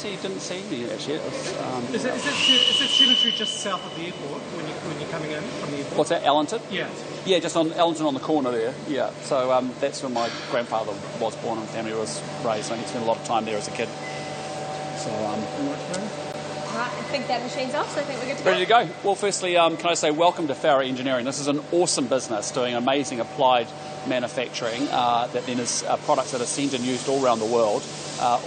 He didn't see me actually. It was, Is it cemetery just south of the airport when you're coming in from the airport? What's that, Ellington? Yeah. Yeah, just on Ellington on the corner there. Yeah, so that's where my grandfather was born and family was raised. And he spent a lot of time there as a kid. So, Right, I think that machine's off, so I think we're good to go. ready to go. Well, firstly, can I say welcome to Farah Engineering. This is an awesome business doing amazing applied manufacturing that then is products that are sent and used all around the world,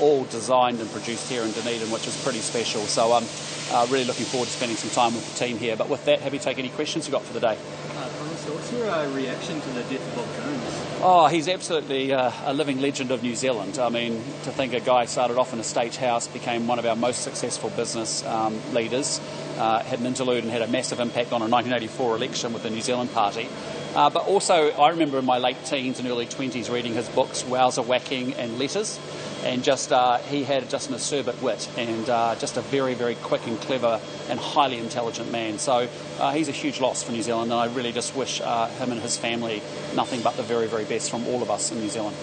all designed and produced here in Dunedin, which is pretty special. So I'm really looking forward to spending some time with the team here. But with that, happy to take any questions you've got for the day. So what's your reaction to the death of Bob Jones? Oh, he's absolutely a living legend of New Zealand. I mean, to think a guy started off in a stage house, became one of our most successful business leaders, had an interlude and had a massive impact on a 1984 election with the New Zealand Party. But also, I remember in my late teens and early 20s reading his books, Wowzer, Whacking and Letters. And he had just an acerbic wit and just a very, very quick and clever and highly intelligent man. So he's a huge loss for New Zealand, and I really just wish him and his family nothing but the very, very best from all of us in New Zealand.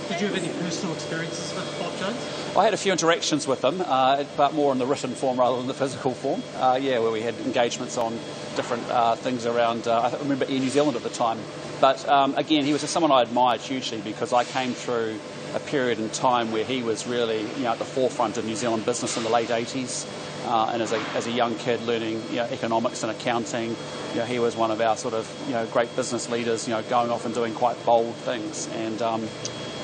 Did you have any personal experiences with Bob Jones? I had a few interactions with him, but more in the written form rather than the physical form. Where we had engagements on different things around, I remember Air New Zealand at the time. But again, he was someone I admired hugely because I came through a period in time where he was really at the forefront of New Zealand business in the late 80s. And as a young kid learning economics and accounting, he was one of our sort of great business leaders, going off and doing quite bold things. And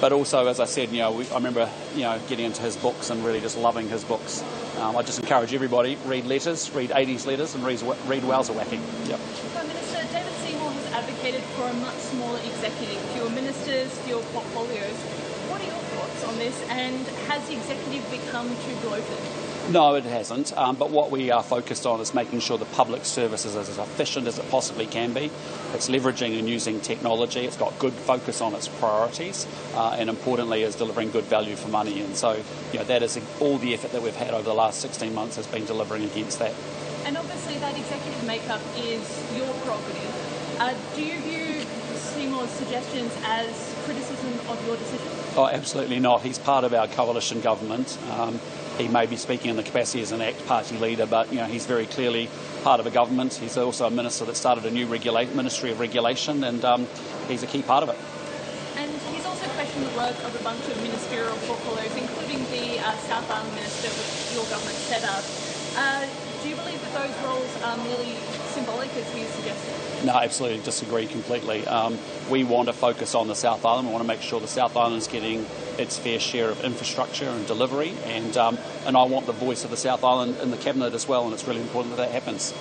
but also, as I said, I remember getting into his books and really just loving his books. I just encourage everybody, read letters, read 80s letters, and read Wowzer Whacking. Yep. Prime Minister David Seymour has advocated for a much smaller executive, fewer ministers, fewer portfolios. What are your thoughts on this, and has the executive become too bloated? No, it hasn't. But what we are focused on is making sure the public service is as efficient as it possibly can be. It's leveraging and using technology. It's got good focus on its priorities, and importantly, is delivering good value for money. And so, that is all the effort that we've had over the last 16 months has been delivering against that. And obviously, that executive makeup is your prerogative. Do you view Seymour's suggestions as criticism of your decision? Oh, absolutely not. He's part of our coalition government. He may be speaking in the capacity as an ACT party leader, but he's very clearly part of a government. He's also a minister that started a new Ministry of Regulation, and he's a key part of it. And he's also questioned the work of a bunch of ministerial portfolios, including the South Island minister which your government set up. Do you believe that those roles are merely symbolic, as he suggested? No, absolutely disagree completely. We want to focus on the South Island. We want to make sure the South Island is getting its fair share of infrastructure and delivery, and I want the voice of the South Island in the Cabinet as well, and it's really important that happens.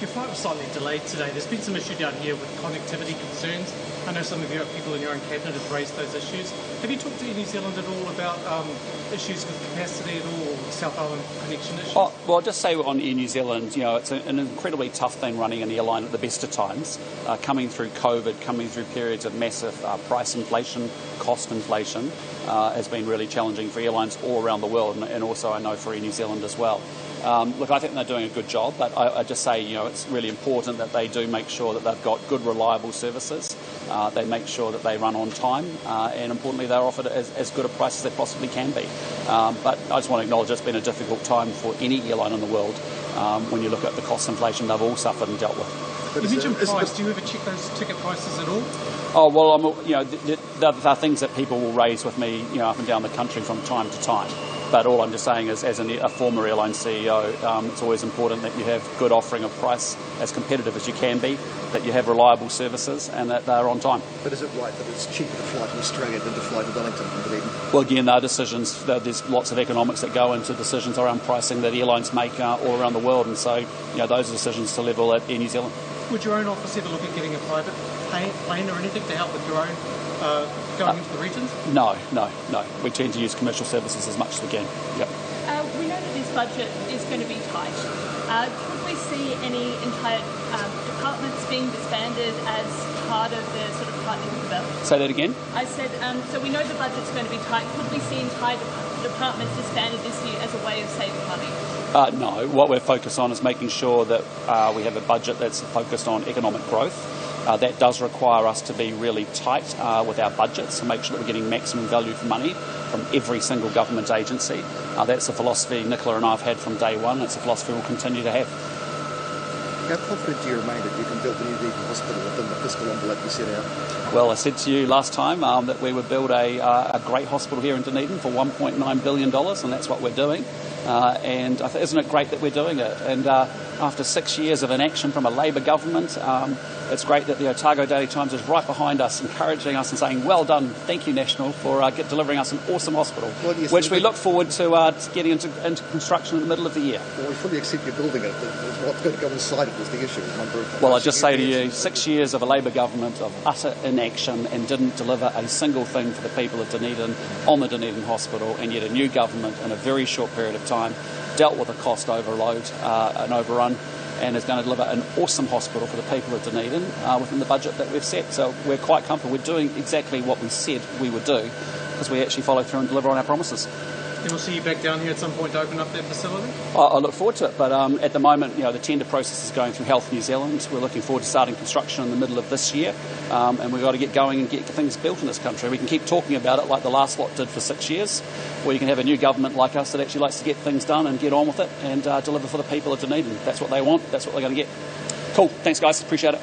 Your flight was slightly delayed today. There's been some issue down here with connectivity concerns. I know some of your people in your own cabinet have raised those issues. Have you talked to Air New Zealand at all about issues with capacity at all, or South Island connection issues? Well, I'll just say on Air New Zealand, it's an incredibly tough thing running an airline at the best of times. Coming through COVID, coming through periods of massive price inflation, cost inflation, has been really challenging for airlines all around the world, and also I know for Air New Zealand as well. Look, I think they're doing a good job, but I just say, it's really important that they do make sure that they've got good, reliable services. They make sure that they run on time, and importantly, they're offered as good a price as they possibly can be. But I just want to acknowledge it's been a difficult time for any airline in the world. When you look at the cost inflation they've all suffered and dealt with. You mentioned price. Do you ever check those ticket prices at all? Oh, well, there are things that people will raise with me, up and down the country from time to time. But all I'm just saying is, as a former airline CEO, it's always important that you have good offering of price, as competitive as you can be, that you have reliable services, and that they're on time. But is it right that it's cheaper to fly to Australia than to fly to Wellington and Dunedin? Well, again, there are decisions. There's lots of economics that go into decisions around pricing that airlines make all around the world, and so those are decisions to level at Air New Zealand. Would your own office ever look at getting a private plane or anything to help with your own going into the regions? No. We tend to use commercial services as much as we can. Yep. We know that this budget is going to be tight. Could we see any entire departments being disbanded as part of the sort of tightening of the belt? Say that again? I said, so we know the budget's going to be tight. Could we see entire departments disbanded this year as a way of saving money? No. What we're focused on is making sure that we have a budget that's focused on economic growth, That does require us to be really tight with our budgets to make sure that we're getting maximum value for money from every single government agency. That's the philosophy Nicola and I have had from day one. It's a philosophy we'll continue to have. How confident do you remain that you can build the Dunedin hospital within the fiscal envelope you set out? Well, I said to you last time that we would build a great hospital here in Dunedin for $1.9 billion, and that's what we're doing. And isn't it great that we're doing it? And after 6 years of inaction from a Labour government, it's great that the Otago Daily Times is right behind us, encouraging us and saying, well done, thank you, National, for delivering us an awesome hospital, well, yes, which we look forward to getting into construction in the middle of the year. Well, we fully accept you're building it. What's going to go inside it is the issue. Well, I just say to you, 6 years of a Labour government of utter inaction and didn't deliver a single thing for the people of Dunedin on the Dunedin Hospital, and yet a new government in a very short period of time dealt with a cost overload, an overrun, and is going to deliver an awesome hospital for the people of Dunedin within the budget that we've set. So we're quite comfortable. We're doing exactly what we said we would do because we actually follow through and deliver on our promises. And we'll see you back down here at some point to open up that facility? I look forward to it, but at the moment, the tender process is going through Health New Zealand. We're looking forward to starting construction in the middle of this year, and we've got to get going and get things built in this country. We can keep talking about it like the last lot did for 6 years, or you can have a new government like us that actually likes to get things done and get on with it and deliver for the people of Dunedin. That's what they want. That's what they're going to get. Cool. Thanks, guys. Appreciate it.